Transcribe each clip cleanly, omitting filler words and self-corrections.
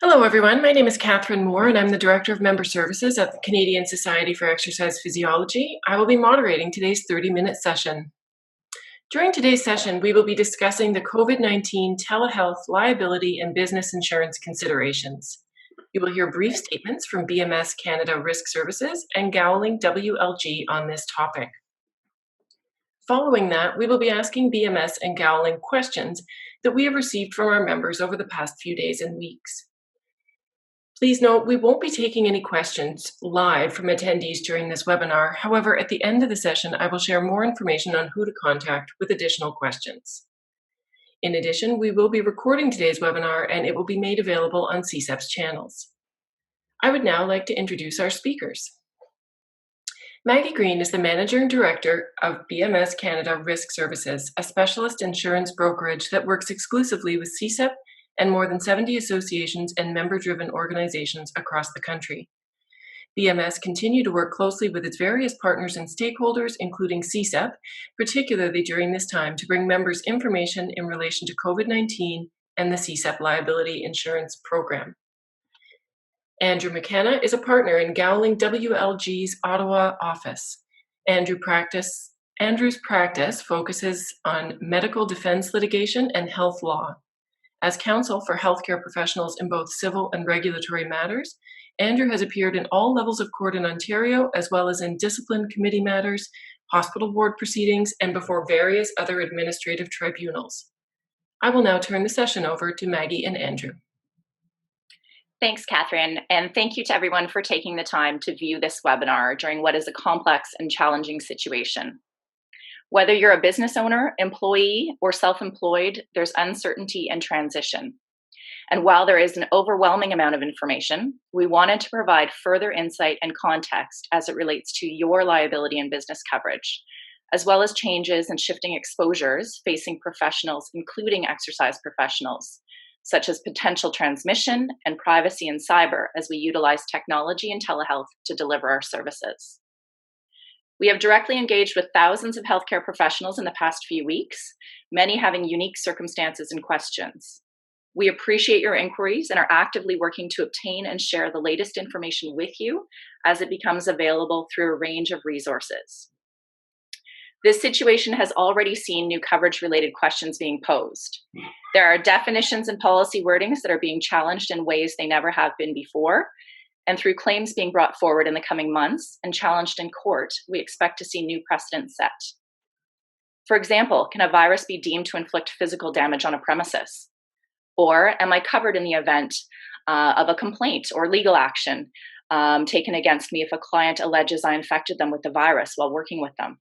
Hello, everyone. My name is Catherine Moore, and I'm the Director of Member Services at the Canadian Society for Exercise Physiology. I will be moderating today's 30-minute session. During today's session, we will be discussing the COVID-19 telehealth liability and business insurance considerations. You will hear brief statements from BMS Canada Risk Services and Gowling WLG on this topic. Following that, we will be asking BMS and Gowling questions that we have received from our members over the past few days and weeks. Please note, we won't be taking any questions live from attendees during this webinar. However, at the end of the session, I will share more information on who to contact with additional questions. In addition, we will be recording today's webinar and it will be made available on CSEP's channels. I would now like to introduce our speakers. Maggie Green is the Manager and Director of BMS Canada Risk Services, a specialist insurance brokerage that works exclusively with CSEP and more than 70 associations and member-driven organizations across the country. BMS continue to work closely with its various partners and stakeholders, including CSEP, particularly during this time, to bring members information in relation to COVID-19 and the CSEP Liability Insurance Program. Andrew McKenna is a partner in Gowling WLG's Ottawa office. Andrew's practice focuses on medical defense litigation and health law. As counsel for healthcare professionals in both civil and regulatory matters, Andrew has appeared in all levels of court in Ontario, as well as in discipline committee matters, hospital board proceedings, and before various other administrative tribunals. I will now turn the session over to Maggie and Andrew. Thanks, Catherine, and thank you to everyone for taking the time to view this webinar during what is a complex and challenging situation. Whether you're a business owner, employee, or self-employed, there's uncertainty and transition. And while there is an overwhelming amount of information, we wanted to provide further insight and context as it relates to your liability and business coverage, as well as changes and shifting exposures facing professionals, including exercise professionals, such as potential transmission and privacy in cyber as we utilize technology and telehealth to deliver our services. We have directly engaged with thousands of healthcare professionals in the past few weeks, many having unique circumstances and questions. We appreciate your inquiries and are actively working to obtain and share the latest information with you as it becomes available through a range of resources. This situation has already seen new coverage-related questions being posed. There are definitions and policy wordings that are being challenged in ways they never have been before, and through claims being brought forward in the coming months and challenged in court, we expect to see new precedents set. For example, can a virus be deemed to inflict physical damage on a premises? Or am I covered in the event of a complaint or legal action taken against me if a client alleges I infected them with the virus while working with them?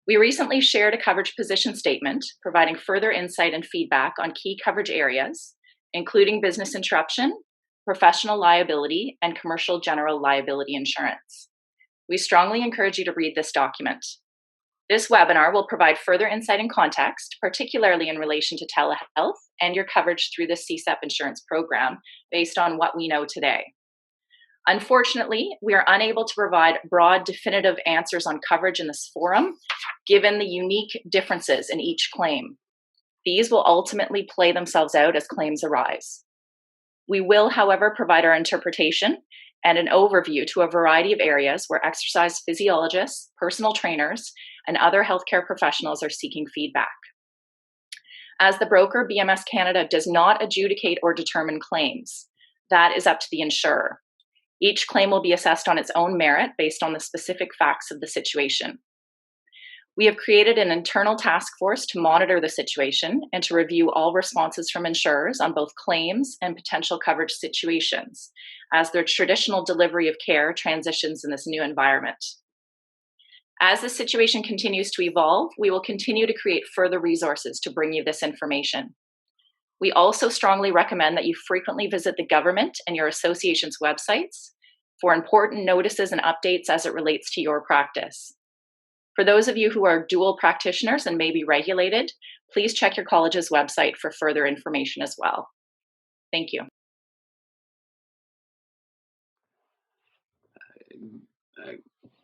We recently shared a coverage position statement providing further insight and feedback on key coverage areas, including business interruption, professional liability, and commercial general liability insurance. We strongly encourage you to read this document. This webinar will provide further insight and context, particularly in relation to telehealth and your coverage through the CSEP insurance program based on what we know today. Unfortunately, we are unable to provide broad, definitive answers on coverage in this forum, given the unique differences in each claim. These will ultimately play themselves out as claims arise. We will, however, provide our interpretation and an overview to a variety of areas where exercise physiologists, personal trainers, and other healthcare professionals are seeking feedback. As the broker, BMS Canada does not adjudicate or determine claims. That is up to the insurer. Each claim will be assessed on its own merit based on the specific facts of the situation. We have created an internal task force to monitor the situation and to review all responses from insurers on both claims and potential coverage situations as their traditional delivery of care transitions in this new environment. As the situation continues to evolve, we will continue to create further resources to bring you this information. We also strongly recommend that you frequently visit the government and your association's websites for important notices and updates as it relates to your practice. For those of you who are dual practitioners and may be regulated, please check your college's website for further information as well. Thank you.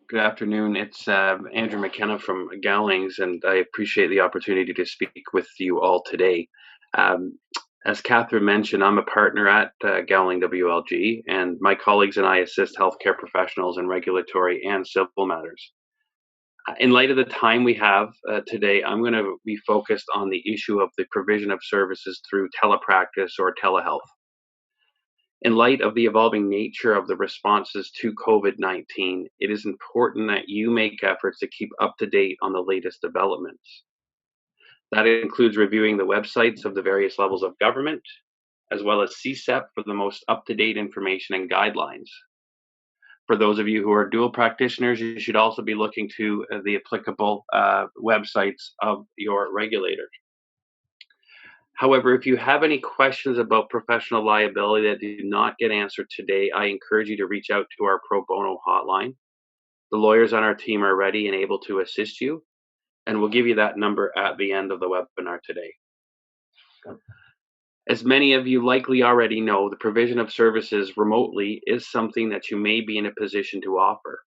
Good afternoon. It's Andrew McKenna from Gowlings, and I appreciate the opportunity to speak with you all today. As Catherine mentioned, I'm a partner at Gowling WLG, and my colleagues and I assist healthcare professionals in regulatory and civil matters. In light of the time we have today, I'm going to be focused on the issue of the provision of services through telepractice or telehealth. In light of the evolving nature of the responses to COVID-19, it is important that you make efforts to keep up to date on the latest developments. That includes reviewing the websites of the various levels of government, as well as CSEP for the most up-to-date information and guidelines. For those of you who are dual practitioners, you should also be looking to the applicable websites of your regulator. However, if you have any questions about professional liability that do not get answered today, I encourage you to reach out to our pro bono hotline. The lawyers on our team are ready and able to assist you, and we'll give you that number at the end of the webinar today. As many of you likely already know, the provision of services remotely is something that you may be in a position to offer.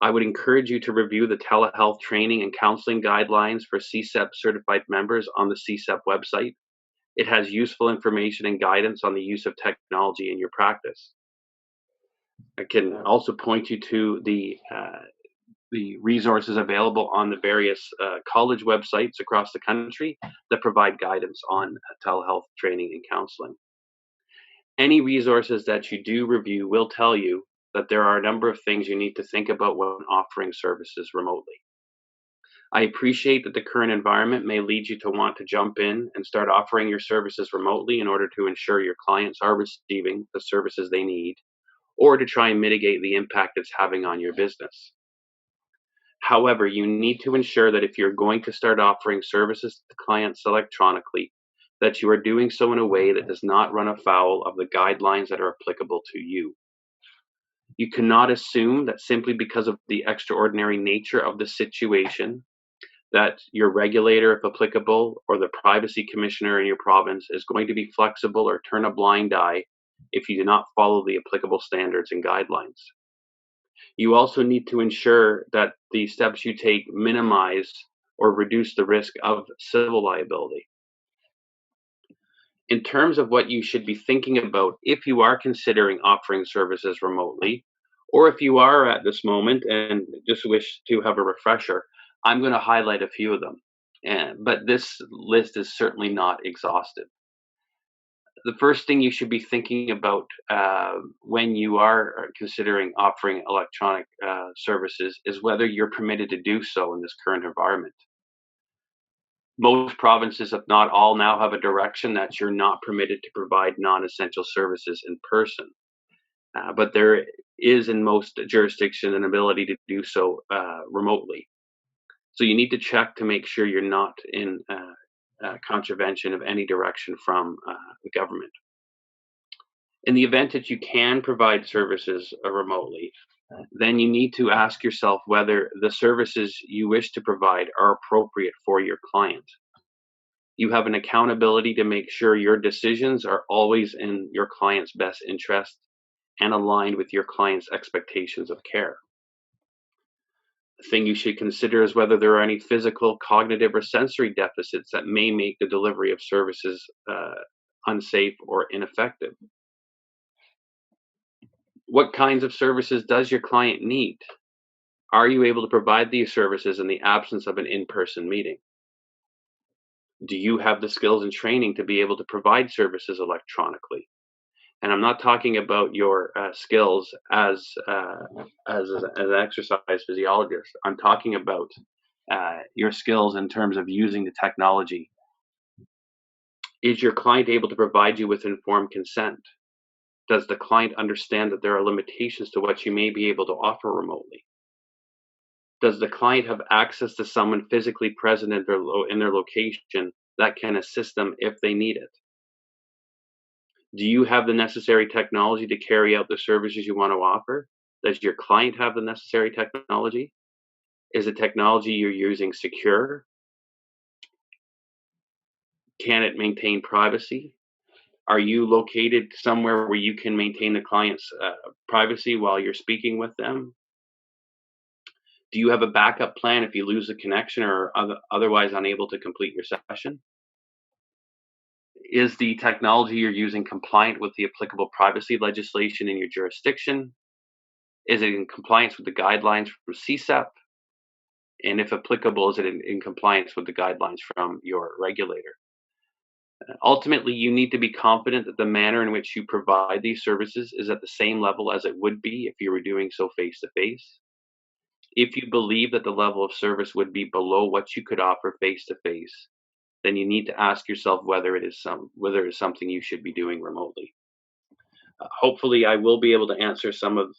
I would encourage you to review the telehealth training and counseling guidelines for CSEP certified members on the CSEP website. It has useful information and guidance on the use of technology in your practice. I can also point you to the resources available on the various college websites across the country that provide guidance on telehealth training and counseling. Any resources that you do review will tell you that there are a number of things you need to think about when offering services remotely. I appreciate that the current environment may lead you to want to jump in and start offering your services remotely in order to ensure your clients are receiving the services they need, or to try and mitigate the impact it's having on your business. However, you need to ensure that if you're going to start offering services to clients electronically, that you are doing so in a way that does not run afoul of the guidelines that are applicable to you. You cannot assume that simply because of the extraordinary nature of the situation, that your regulator, if applicable, or the privacy commissioner in your province is going to be flexible or turn a blind eye if you do not follow the applicable standards and guidelines. You also need to ensure that the steps you take minimize or reduce the risk of civil liability. In terms of what you should be thinking about if you are considering offering services remotely, or if you are at this moment and just wish to have a refresher, I'm going to highlight a few of them. But this list is certainly not exhaustive. The first thing you should be thinking about when you are considering offering electronic services is whether you're permitted to do so in this current environment. Most provinces, if not all, now have a direction that you're not permitted to provide non-essential services in person. But there is in most jurisdictions an ability to do so remotely. So you need to check to make sure you're not in contravention of any direction from the government. In the event that you can provide services remotely, then you need to ask yourself whether the services you wish to provide are appropriate for your client. You have an accountability to make sure your decisions are always in your client's best interest and aligned with your client's expectations of care. The thing you should consider is whether there are any physical, cognitive, or sensory deficits that may make the delivery of services unsafe or ineffective. What kinds of services does your client need? Are you able to provide these services in the absence of an in-person meeting? Do you have the skills and training to be able to provide services electronically? And I'm not talking about your skills as an exercise physiologist. I'm talking about your skills in terms of using the technology. Is your client able to provide you with informed consent? Does the client understand that there are limitations to what you may be able to offer remotely? Does the client have access to someone physically present in their location that can assist them if they need it? Do you have the necessary technology to carry out the services you want to offer? Does your client have the necessary technology? Is the technology you're using secure? Can it maintain privacy? Are you located somewhere where you can maintain the client's privacy while you're speaking with them? Do you have a backup plan if you lose the connection or otherwise unable to complete your session? Is the technology you're using compliant with the applicable privacy legislation in your jurisdiction? Is it in compliance with the guidelines from CSEP? And if applicable, is it in compliance with the guidelines from your regulator? Ultimately, you need to be confident that the manner in which you provide these services is at the same level as it would be if you were doing so face to face. If you believe that the level of service would be below what you could offer face to face, then you need to ask yourself whether it is something you should be doing remotely. Hopefully, I will be able to answer some of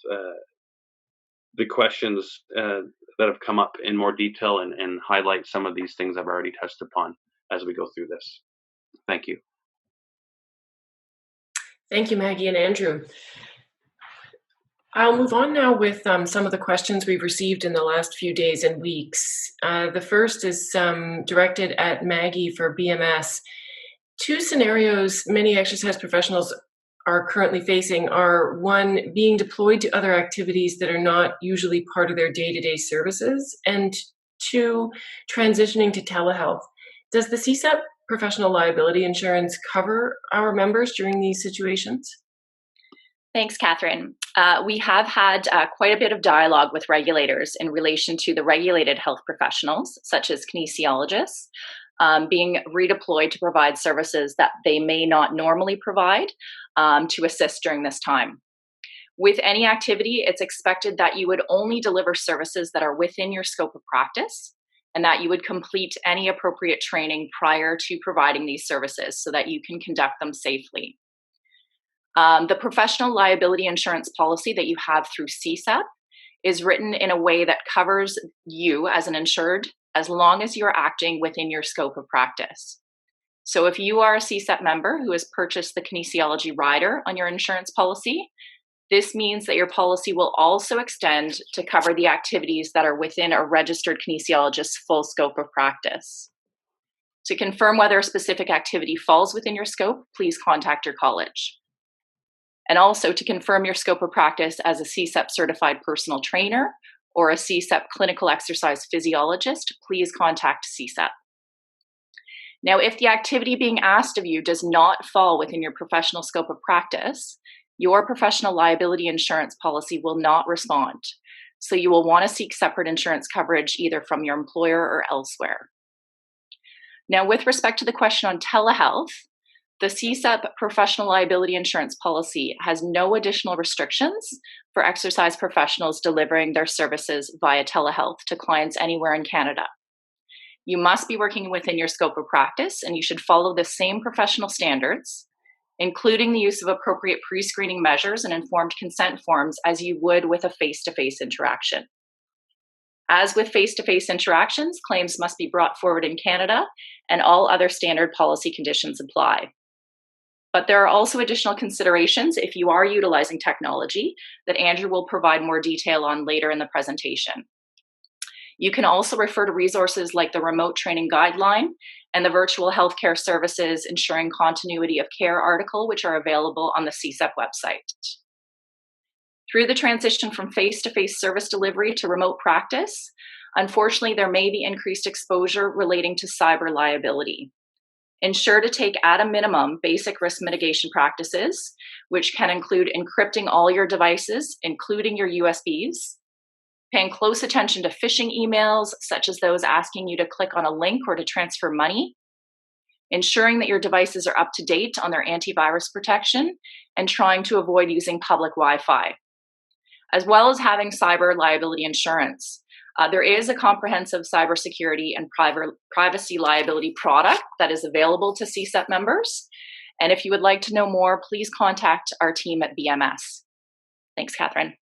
the questions that have come up in more detail and highlight some of these things I've already touched upon as we go through this. Thank you. Thank you, Maggie and Andrew. I'll move on now with some of the questions we've received in the last few days and weeks. The first is directed at Maggie for BMS. Two scenarios many exercise professionals are currently facing are, one, being deployed to other activities that are not usually part of their day-to-day services, and two, transitioning to telehealth. Does the CSEP professional liability insurance cover our members during these situations? Thanks, Catherine. We have had quite a bit of dialogue with regulators in relation to the regulated health professionals, such as kinesiologists, being redeployed to provide services that they may not normally provide to assist during this time. With any activity, it's expected that you would only deliver services that are within your scope of practice, and that you would complete any appropriate training prior to providing these services so that you can conduct them safely. The professional liability insurance policy that you have through CSEP is written in a way that covers you as an insured as long as you're acting within your scope of practice. So if you are a CSEP member who has purchased the kinesiology rider on your insurance policy, this means that your policy will also extend to cover the activities that are within a registered kinesiologist's full scope of practice. To confirm whether a specific activity falls within your scope, please contact your college. And also to confirm your scope of practice as a CSEP certified personal trainer or a CSEP clinical exercise physiologist, please contact CSEP. Now, if the activity being asked of you does not fall within your professional scope of practice, your professional liability insurance policy will not respond. So you will want to seek separate insurance coverage either from your employer or elsewhere. Now, with respect to the question on telehealth, the CSEP professional liability insurance policy has no additional restrictions for exercise professionals delivering their services via telehealth to clients anywhere in Canada. You must be working within your scope of practice, and you should follow the same professional standards, including the use of appropriate pre-screening measures and informed consent forms as you would with a face-to-face interaction. As with face-to-face interactions, claims must be brought forward in Canada, and all other standard policy conditions apply. But there are also additional considerations if you are utilizing technology that Andrew will provide more detail on later in the presentation. You can also refer to resources like the Remote Training Guideline and the Virtual Healthcare Services Ensuring Continuity of Care article, which are available on the CSEP website. Through the transition from face-to-face service delivery to remote practice, unfortunately, there may be increased exposure relating to cyber liability. Ensure to take at a minimum basic risk mitigation practices, which can include encrypting all your devices, including your USBs, paying close attention to phishing emails, such as those asking you to click on a link or to transfer money, ensuring that your devices are up to date on their antivirus protection, and trying to avoid using public Wi-Fi, as well as having cyber liability insurance. There is a comprehensive cybersecurity and privacy liability product that is available to CSEP members. And if you would like to know more, please contact our team at BMS. Thanks, Catherine.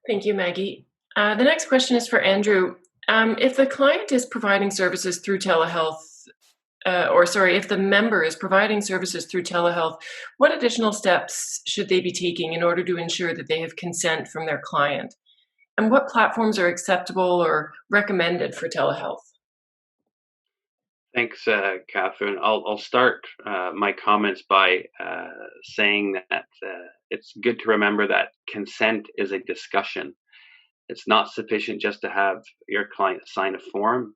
Thank you, Maggie. The next question is for Andrew. If the client is providing services through telehealth, if the member is providing services through telehealth, what additional steps should they be taking in order to ensure that they have consent from their client? And what platforms are acceptable or recommended for telehealth? Thanks, Catherine. I'll start my comments by saying that it's good to remember that consent is a discussion. It's not sufficient just to have your client sign a form.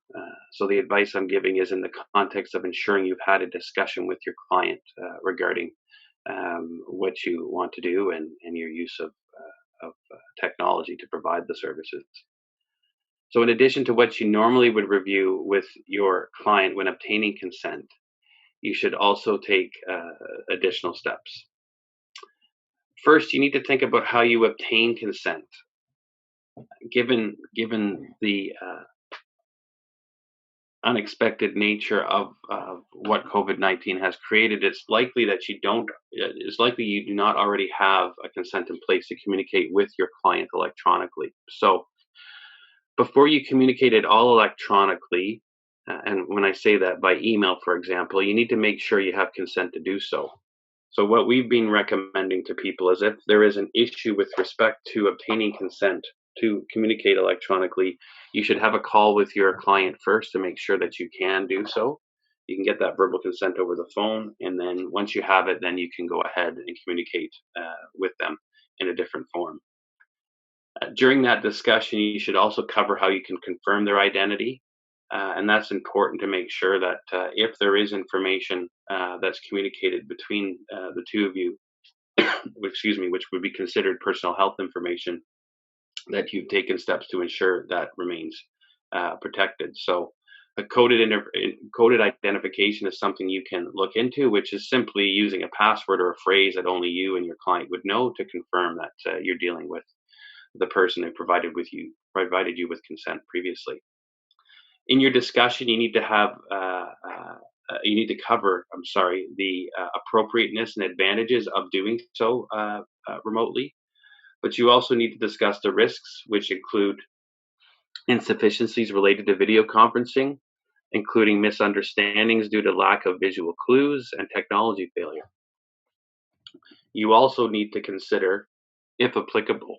So the advice I'm giving is in the context of ensuring you've had a discussion with your client regarding what you want to do and your use of technology to provide the services. So in addition to what you normally would review with your client when obtaining consent, you should also take additional steps. First, you need to think about how you obtain consent. Given the unexpected nature of what COVID-19 has created, it's likely you do not already have a consent in place to communicate with your client electronically. So before you communicate it all electronically, and when I say that by email, for example, you need to make sure you have consent to do so. So what we've been recommending to people is if there is an issue with respect to obtaining consent to communicate electronically, you should have a call with your client first to make sure that you can do so. You can get that verbal consent over the phone, and then once you have it, then you can go ahead and communicate with them in a different form. During that discussion, you should also cover how you can confirm their identity. And that's important to make sure that if there is information that's communicated between the two of you, which would be considered personal health information, that you've taken steps to ensure that remains protected. So a coded identification is something you can look into, which is simply using a password or a phrase that only you and your client would know to confirm that you're dealing with the person who provided you with consent previously. In your discussion, you need to cover the appropriateness and advantages of doing so remotely, but you also need to discuss the risks, which include insufficiencies related to video conferencing, including misunderstandings due to lack of visual clues and technology failure. You also need to consider, if applicable,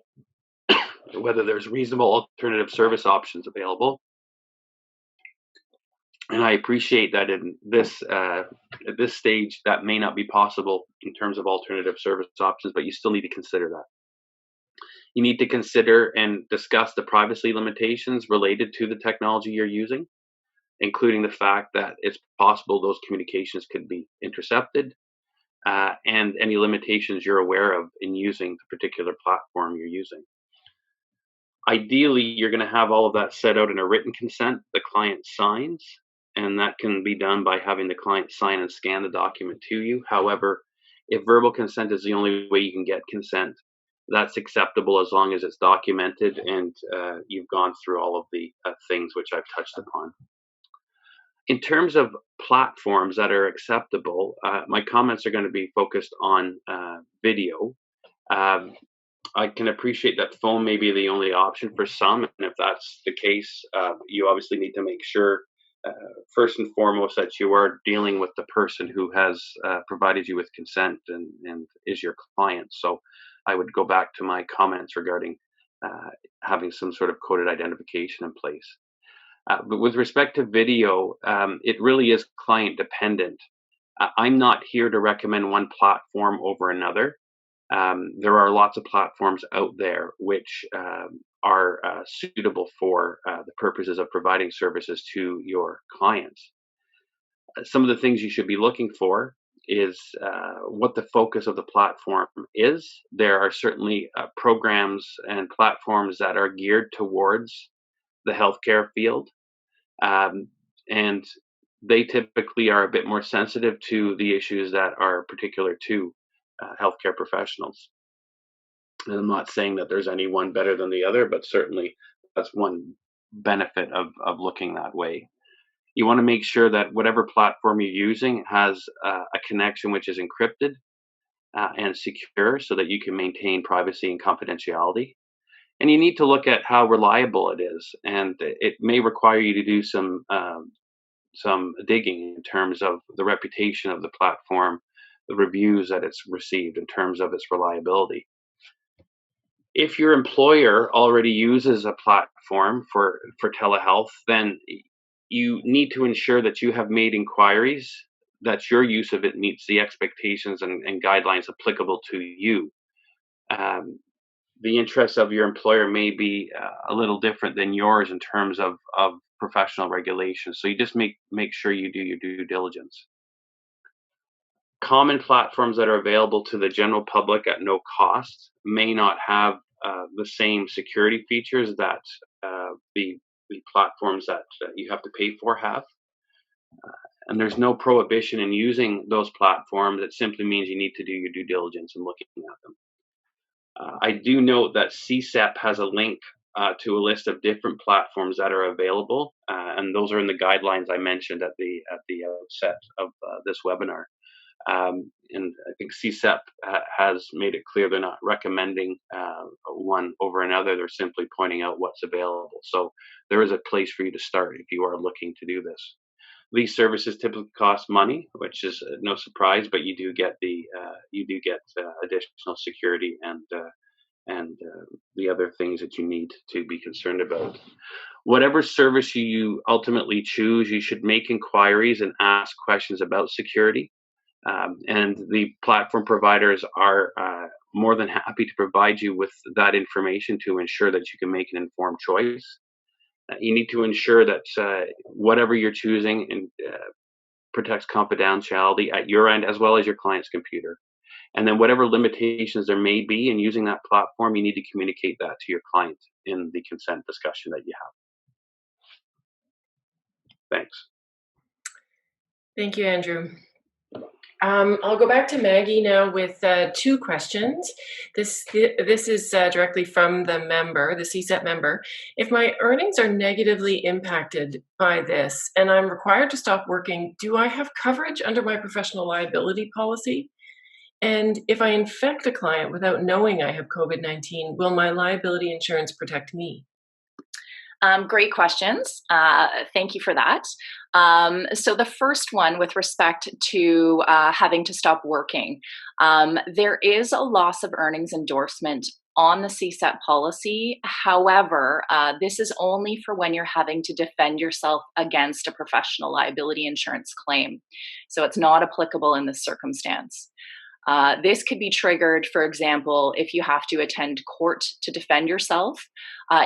whether there's reasonable alternative service options available. And I appreciate that at this stage, that may not be possible in terms of alternative service options, but you still need to consider that. You need to consider and discuss the privacy limitations related to the technology you're using, including the fact that it's possible those communications could be intercepted, and any limitations you're aware of in using the particular platform you're using. Ideally, you're going to have all of that set out in a written consent the client signs, and that can be done by having the client sign and scan the document to you. However, if verbal consent is the only way you can get consent, that's acceptable as long as it's documented and you've gone through all of the things which I've touched upon. In terms of platforms that are acceptable, my comments are going to be focused on video. I can appreciate that phone may be the only option for some, and if that's the case, you obviously need to make sure, first and foremost, that you are dealing with the person who has provided you with consent and is your client. So I would go back to my comments regarding having some sort of coded identification in place. But with respect to video, it really is client dependent. I'm not here to recommend one platform over another. There are lots of platforms out there which are suitable for the purposes of providing services to your clients. Some of the things you should be looking for is what the focus of the platform is. There are certainly programs and platforms that are geared towards the healthcare field, and they typically are a bit more sensitive to the issues that are particular to healthcare professionals. And I'm not saying that there's any one better than the other, but certainly that's one benefit of looking that way. You want to make sure that whatever platform you're using has a connection which is encrypted and secure so that you can maintain privacy and confidentiality. And you need to look at how reliable it is. And it may require you to do some digging in terms of the reputation of the platform, the reviews that it's received in terms of its reliability. If your employer already uses a platform for telehealth, then you need to ensure that you have made inquiries, that your use of it meets the expectations and guidelines applicable to you. the interests of your employer may be a little different than yours in terms of professional regulations. So you just make sure you do your due diligence. Common platforms that are available to the general public at no cost may not have the same security features that the platforms that you have to pay for have. And there's no prohibition in using those platforms. It simply means you need to do your due diligence in looking at them. I do note that CSEP has a link to a list of different platforms that are available, and those are in the guidelines I mentioned at the outset of this webinar. And I think CSEP has made it clear they're not recommending one over another. They're simply pointing out what's available. So there is a place for you to start if you are looking to do this. These services typically cost money, which is no surprise, but you do get additional security and the other things that you need to be concerned about. Whatever service you ultimately choose, you should make inquiries and ask questions about security. And the platform providers are more than happy to provide you with that information to ensure that you can make an informed choice. You need to ensure that whatever you're choosing protects confidentiality at your end as well as your client's computer. And then whatever limitations there may be in using that platform, you need to communicate that to your client in the consent discussion that you have. Thanks. Thank you, Andrew. I'll go back to Maggie now with 2 questions. This is directly from the member, the CSEP member. If my earnings are negatively impacted by this and I'm required to stop working, do I have coverage under my professional liability policy? And if I infect a client without knowing I have COVID-19, will my liability insurance protect me? Great questions. Thank you for that. So the first one with respect to having to stop working, there is a loss of earnings endorsement on the CSEP policy. However, this is only for when you're having to defend yourself against a professional liability insurance claim. So it's not applicable in this circumstance. This could be triggered, for example, if you have to attend court to defend yourself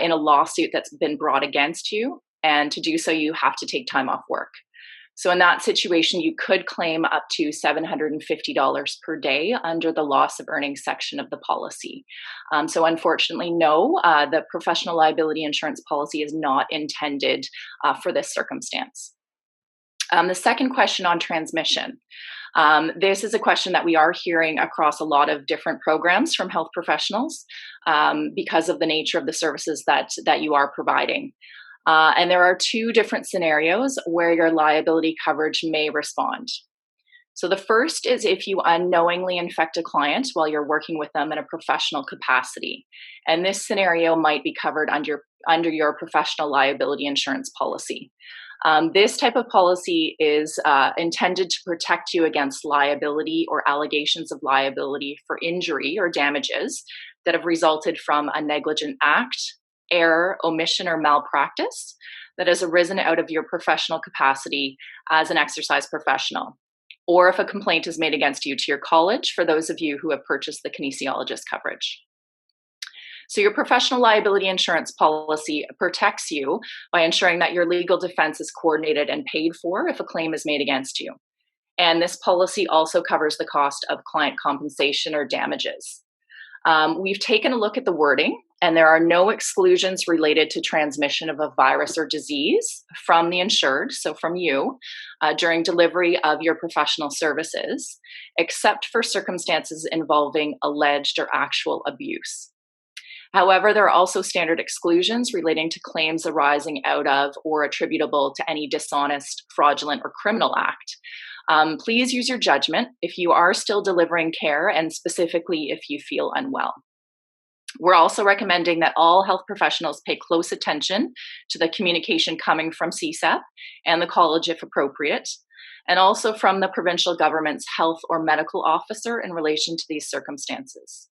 in a lawsuit that's been brought against you. And to do so, you have to take time off work. So in that situation, you could claim up to $750 per day under the loss of earnings section of the policy. So unfortunately, no, the professional liability insurance policy is not intended for this circumstance. The second question on transmission. This is a question that we are hearing across a lot of different programs from health professionals because of the nature of the services that you are providing. And there are 2 different scenarios where your liability coverage may respond. So the first is if you unknowingly infect a client while you're working with them in a professional capacity. And this scenario might be covered under your professional liability insurance policy. This type of policy is intended to protect you against liability or allegations of liability for injury or damages that have resulted from a negligent act, error, omission, or malpractice that has arisen out of your professional capacity as an exercise professional, or if a complaint is made against you to your college, for those of you who have purchased the kinesiologist coverage. So your professional liability insurance policy protects you by ensuring that your legal defense is coordinated and paid for if a claim is made against you. And this policy also covers the cost of client compensation or damages. We've taken a look at the wording, and there are no exclusions related to transmission of a virus or disease from the insured, so from you, during delivery of your professional services, except for circumstances involving alleged or actual abuse. However, there are also standard exclusions relating to claims arising out of or attributable to any dishonest, fraudulent, or criminal act. Please use your judgment if you are still delivering care and specifically if you feel unwell. We're also recommending that all health professionals pay close attention to the communication coming from CSEP and the college if appropriate, and also from the provincial government's health or medical officer in relation to these circumstances.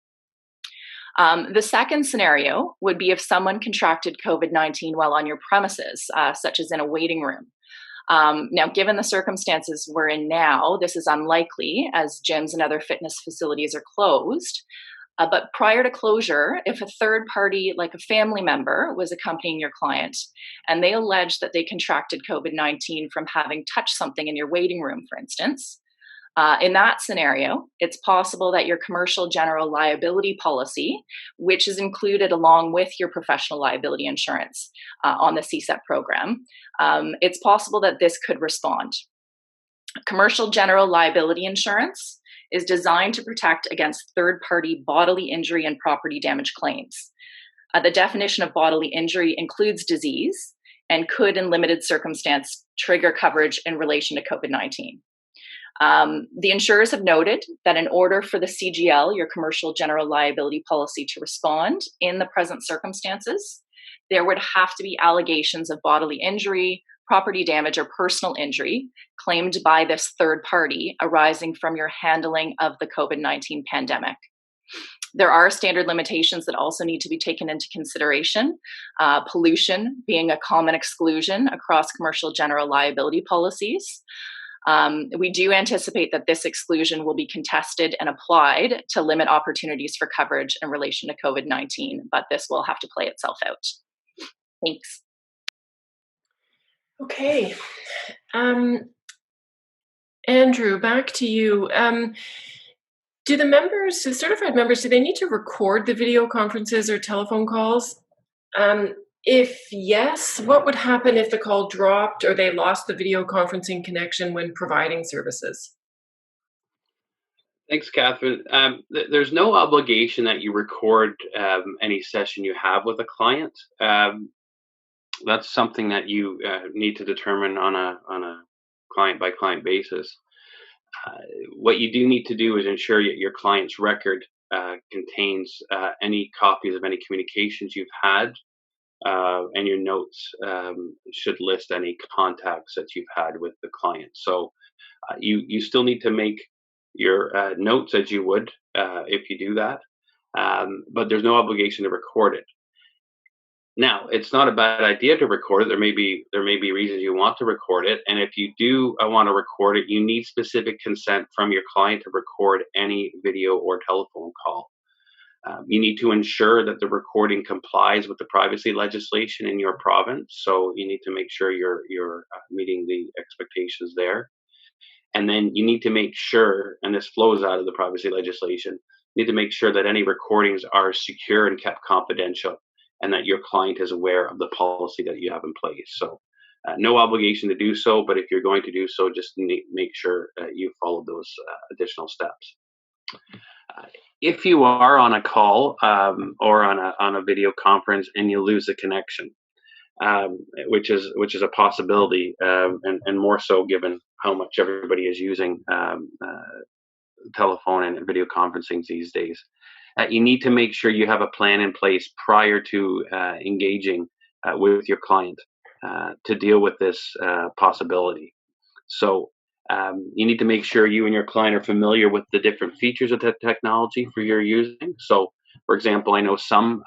The second scenario would be if someone contracted COVID-19 while on your premises, such as in a waiting room. Now, given the circumstances we're in now, this is unlikely as gyms and other fitness facilities are closed. But prior to closure, if a third party, like a family member, was accompanying your client and they alleged that they contracted COVID-19 from having touched something in your waiting room, for instance, in that scenario, it's possible that your commercial general liability policy, which is included along with your professional liability insurance on the CSEP program, it's possible that this could respond. Commercial general liability insurance is designed to protect against third-party bodily injury and property damage claims. The definition of bodily injury includes disease and could, in limited circumstance, trigger coverage in relation to COVID-19. The insurers have noted that in order for the CGL, your commercial general liability policy, to respond in the present circumstances, there would have to be allegations of bodily injury, property damage, or personal injury claimed by this third party arising from your handling of the COVID-19 pandemic. There are standard limitations that also need to be taken into consideration, pollution being a common exclusion across commercial general liability policies. We do anticipate that this exclusion will be contested and applied to limit opportunities for coverage in relation to COVID-19, but this will have to play itself out. Thanks. Okay. Andrew, back to you. Do the certified members, do they need to record the video conferences or telephone calls? If yes, what would happen if the call dropped or they lost the video conferencing connection when providing services? Thanks, Catherine. There's no obligation that you record any session you have with a client. That's something that you need to determine on a client-by-client basis. What you do need to do is ensure that your client's record contains any copies of any communications you've had, and your notes should list any contacts that you've had with the client. So you still need to make your notes as you would if you do that, but there's no obligation to record it. Now, it's not a bad idea to record it. There may be reasons you want to record it, and if you do want to record it, you need specific consent from your client to record any video or telephone call. You need to ensure that the recording complies with the privacy legislation in your province. So you need to make sure you're meeting the expectations there. And then you need to make sure, and this flows out of the privacy legislation, you need to make sure that any recordings are secure and kept confidential, and that your client is aware of the policy that you have in place. So no obligation to do so, but if you're going to do so, just make sure you follow those additional steps. If you are on a call or on a video conference and you lose the connection, which is a possibility, and more so given how much everybody is using telephone and video conferencing these days, you need to make sure you have a plan in place prior to engaging with your client to deal with this possibility. So you need to make sure you and your client are familiar with the different features of the technology for your using. So, for example, I know some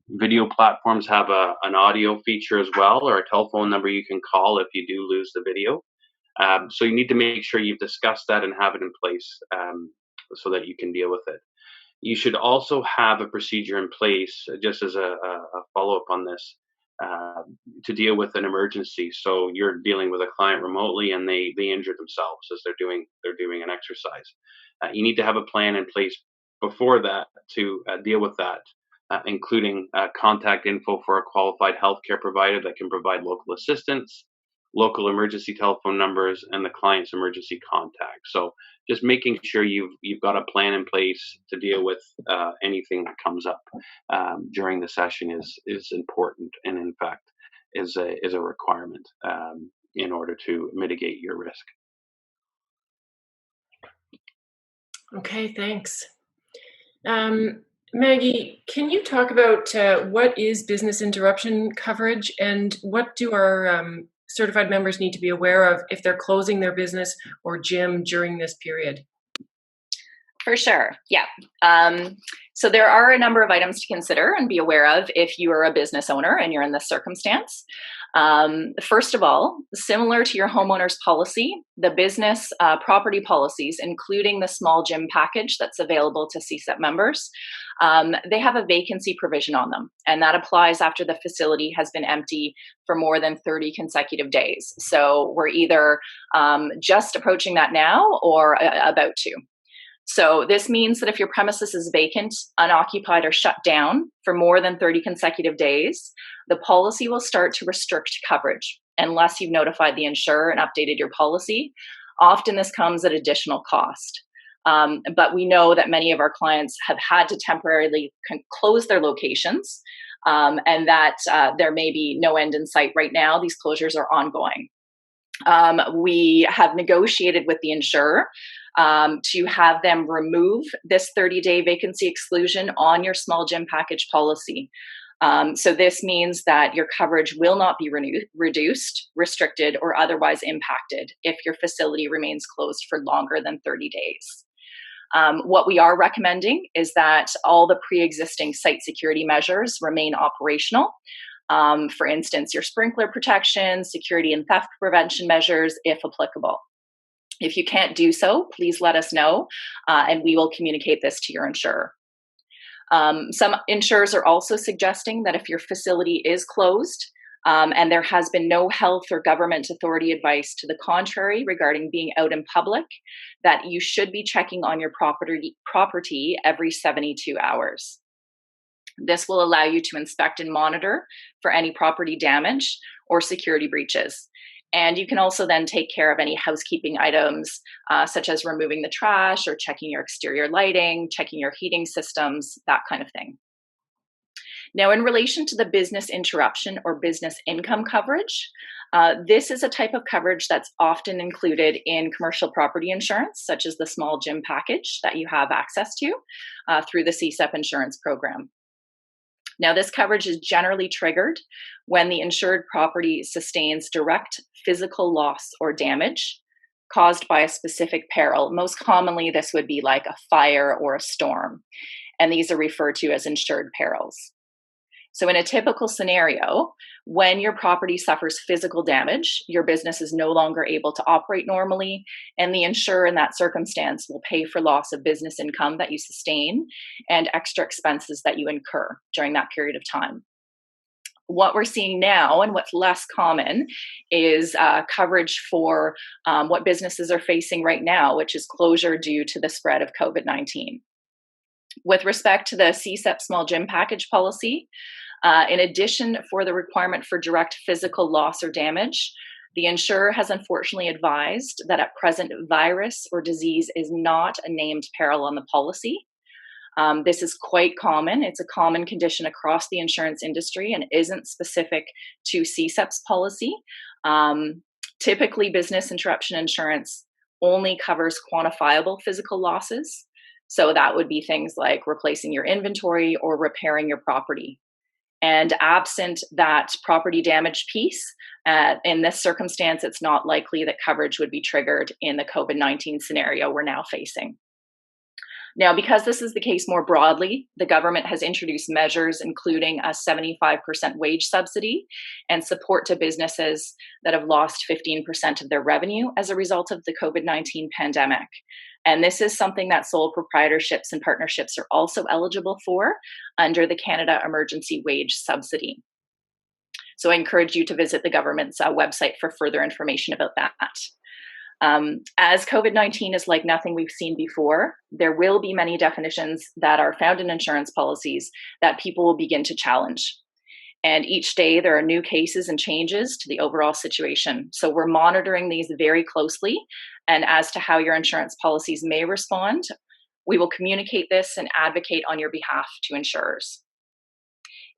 video platforms have an audio feature as well, or a telephone number you can call if you do lose the video. So you need to make sure you've discussed that and have it in place so that you can deal with it. You should also have a procedure in place, just as a follow-up on this, to deal with an emergency. So you're dealing with a client remotely and they injure themselves as they're doing an exercise. You need to have a plan in place before that to deal with that, including contact info for a qualified healthcare provider that can provide local assistance, local emergency telephone numbers, and the client's emergency contact. So just making sure you've got a plan in place to deal with anything that comes up during the session is important, and in fact is a requirement in order to mitigate your risk. Okay, thanks. Maggie, can you talk about what is business interruption coverage and what do our certified members need to be aware of if they're closing their business or gym during this period? For sure, yeah. So there are a number of items to consider and be aware of if you are a business owner and you're in this circumstance. First of all, similar to your homeowner's policy, the business property policies, including the small gym package that's available to CSEP members, they have a vacancy provision on them, and that applies after the facility has been empty for more than 30 consecutive days. So we're either just approaching that now or about to. So this means that if your premises is vacant, unoccupied, or shut down for more than 30 consecutive days, the policy will start to restrict coverage unless you've notified the insurer and updated your policy. Often this comes at additional cost. But we know that many of our clients have had to temporarily close their locations, and that there may be no end in sight right now. These closures are ongoing. We have negotiated with the insurer to have them remove this 30-day vacancy exclusion on your small gym package policy. So this means that your coverage will not be reduced, restricted, or otherwise impacted if your facility remains closed for longer than 30 days. What we are recommending is that all the pre-existing site security measures remain operational. For instance, your sprinkler protection, security and theft prevention measures, if applicable. If you can't do so, please let us know, and we will communicate this to your insurer. Some insurers are also suggesting that if your facility is closed and there has been no health or government authority advice to the contrary regarding being out in public, that you should be checking on your property every 72 hours. This will allow you to inspect and monitor for any property damage or security breaches. And you can also then take care of any housekeeping items, such as removing the trash or checking your exterior lighting, checking your heating systems, that kind of thing. Now, in relation to the business interruption or business income coverage, this is a type of coverage that's often included in commercial property insurance, such as the small gym package that you have access to through the CSEP insurance program. Now, this coverage is generally triggered when the insured property sustains direct physical loss or damage caused by a specific peril. Most commonly, this would be like a fire or a storm, and these are referred to as insured perils. So in a typical scenario, when your property suffers physical damage, your business is no longer able to operate normally, and the insurer in that circumstance will pay for loss of business income that you sustain and extra expenses that you incur during that period of time. What we're seeing now and what's less common is coverage for what businesses are facing right now, which is closure due to the spread of COVID-19. With respect to the CSEP small gym package policy, in addition for the requirement for direct physical loss or damage, the insurer has unfortunately advised that at present virus or disease is not a named peril on the policy. This is quite common. It's a common condition across the insurance industry and isn't specific to CSEP's policy. Typically, business interruption insurance only covers quantifiable physical losses. So that would be things like replacing your inventory or repairing your property. And absent that property damage piece, in this circumstance, it's not likely that coverage would be triggered in the COVID-19 scenario we're now facing. Now, because this is the case more broadly, the government has introduced measures including a 75% wage subsidy and support to businesses that have lost 15% of their revenue as a result of the COVID-19 pandemic. And this is something that sole proprietorships and partnerships are also eligible for under the Canada Emergency Wage Subsidy. So I encourage you to visit the government's website for further information about that. As COVID-19 is like nothing we've seen before, there will be many definitions that are found in insurance policies that people will begin to challenge. And each day there are new cases and changes to the overall situation. So we're monitoring these very closely. And as to how your insurance policies may respond, we will communicate this and advocate on your behalf to insurers.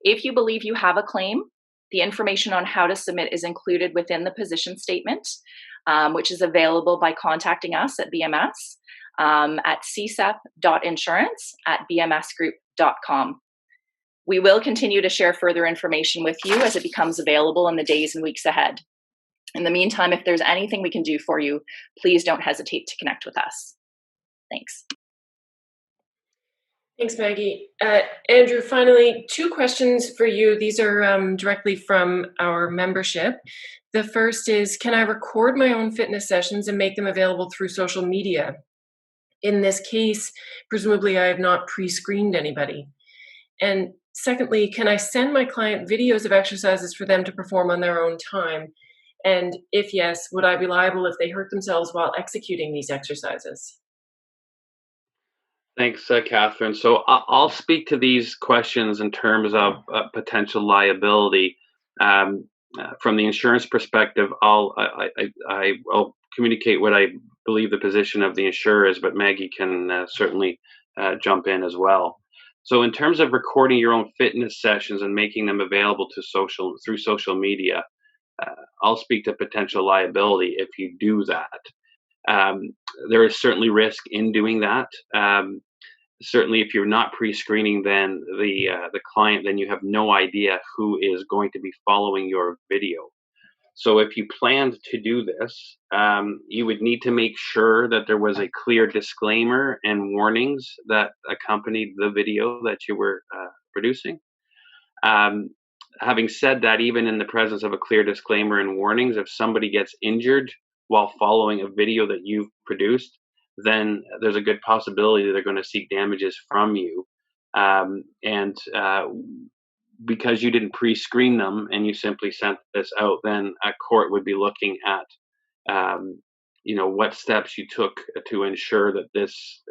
If you believe you have a claim, the information on how to submit is included within the position statement, which is available by contacting us at BMS at csep.insurance@bmsgroup.com. We will continue to share further information with you as it becomes available in the days and weeks ahead. In the meantime, if there's anything we can do for you, please don't hesitate to connect with us. Thanks. Thanks, Maggie. Andrew, finally, 2 questions for you. These are directly from our membership. The first is, can I record my own fitness sessions and make them available through social media? In this case, presumably I have not pre-screened anybody. And secondly, can I send my client videos of exercises for them to perform on their own time? And if yes, would I be liable if they hurt themselves while executing these exercises? Thanks, Catherine. So I'll speak to these questions in terms of potential liability. From the insurance perspective, I'll communicate what I believe the position of the insurer is, but Maggie can certainly jump in as well. So, in terms of recording your own fitness sessions and making them available to through social media, uh, I'll speak to potential liability if you do that. Um, there is certainly risk in doing that. Certainly, if you're not pre-screening, then the client, then you have no idea who is going to be following your video. So if you planned to do this, you would need to make sure that there was a clear disclaimer and warnings that accompanied the video that you were producing. Um, Having said that, even in the presence of a clear disclaimer and warnings, if somebody gets injured while following a video that you've produced, then there's a good possibility that they're going to seek damages from you. And Because you didn't pre-screen them and you simply sent this out, then a court would be looking at um, what steps you took to ensure that this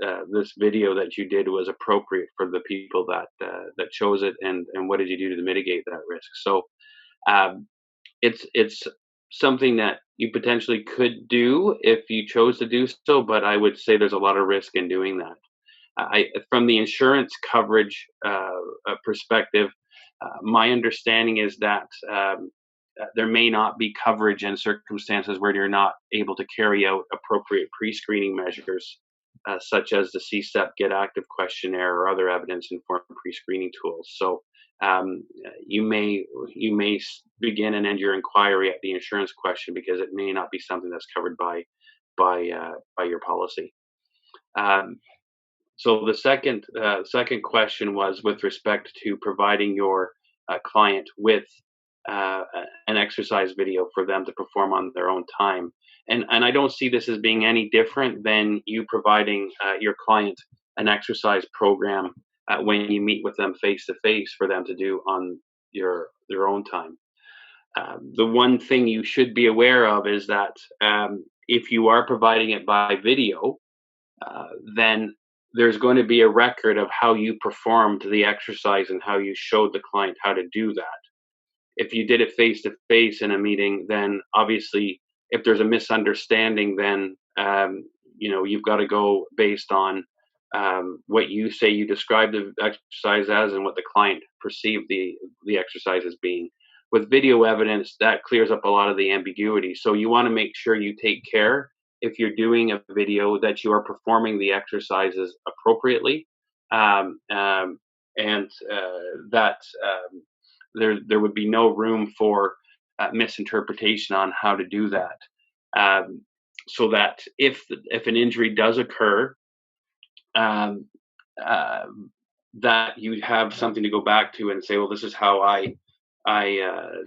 video that you did was appropriate for the people that chose it, and what did you do to mitigate that risk. So um, it's something that you potentially could do if you chose to do so, but I would say there's a lot of risk in doing that. From the insurance coverage perspective, my understanding is that there may not be coverage in circumstances where you're not able to carry out appropriate pre-screening measures, such as the CSEP Get Active questionnaire or other evidence-informed pre-screening tools. So um, you may begin and end your inquiry at the insurance question because it may not be something that's covered by your policy. Um, so the second question was with respect to providing your client with an exercise video for them to perform on their own time, and I don't see this as being any different than you providing your client an exercise program when you meet with them face to face for them to do on their own time. The one thing you should be aware of is that if you are providing it by video, then there's going to be a record of how you performed the exercise and how you showed the client how to do that. If you did it face to face in a meeting, then obviously, if there's a misunderstanding, then you've got to go based on what you say you described the exercise as and what the client perceived the exercise as being. With video evidence, that clears up a lot of the ambiguity. So you want to make sure you take care, if you're doing a video, that you are performing the exercises appropriately, and that there would be no room for misinterpretation on how to do that. So that if an injury does occur, um, uh, that you have something to go back to and say, well, this is how I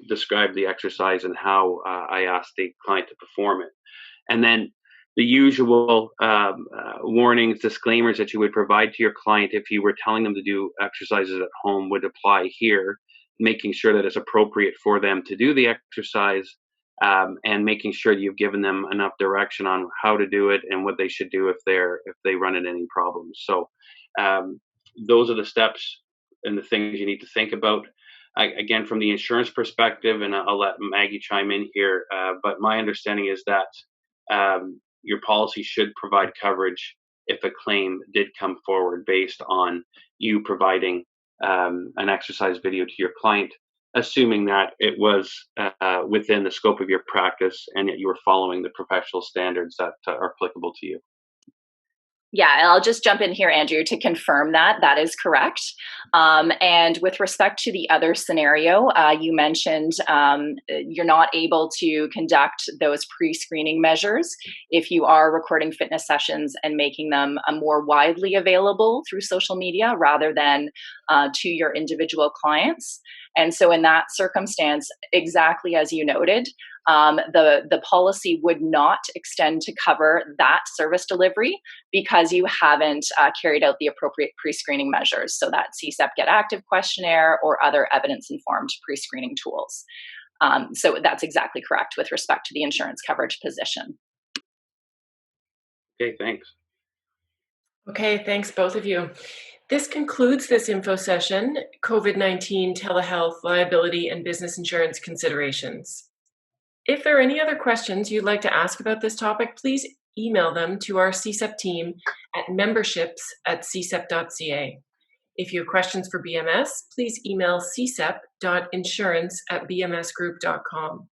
described the exercise and how I asked the client to perform it. And then the usual warnings, disclaimers that you would provide to your client if you were telling them to do exercises at home would apply here, making sure that it's appropriate for them to do the exercise, and making sure you've given them enough direction on how to do it and what they should do if they run into any problems. So um, those are the steps and the things you need to think about. Again, from the insurance perspective, and I'll let Maggie chime in here, but my understanding is that your policy should provide coverage if a claim did come forward based on you providing an exercise video to your client, assuming that it was within the scope of your practice and that you were following the professional standards that are applicable to you. Yeah, I'll just jump in here, Andrew, to confirm that that is correct. And with respect to the other scenario, you mentioned you're not able to conduct those pre-screening measures if you are recording fitness sessions and making them more widely available through social media rather than to your individual clients. And so, in that circumstance, exactly as you noted, the policy would not extend to cover that service delivery because you haven't carried out the appropriate pre-screening measures. So that CSEP Get Active questionnaire or other evidence-informed pre-screening tools. So that's exactly correct with respect to the insurance coverage position. Okay, thanks. Okay, thanks both of you. This concludes this info session, COVID-19 telehealth liability and business insurance considerations. If there are any other questions you'd like to ask about this topic, please email them to our CSEP team at memberships@csep.ca. If you have questions for BMS, please email csep.insurance@bmsgroup.com.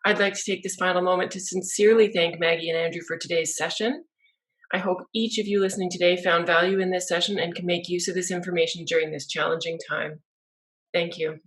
I'd like to take this final moment to sincerely thank Maggie and Andrew for today's session. I hope each of you listening today found value in this session and can make use of this information during this challenging time. Thank you.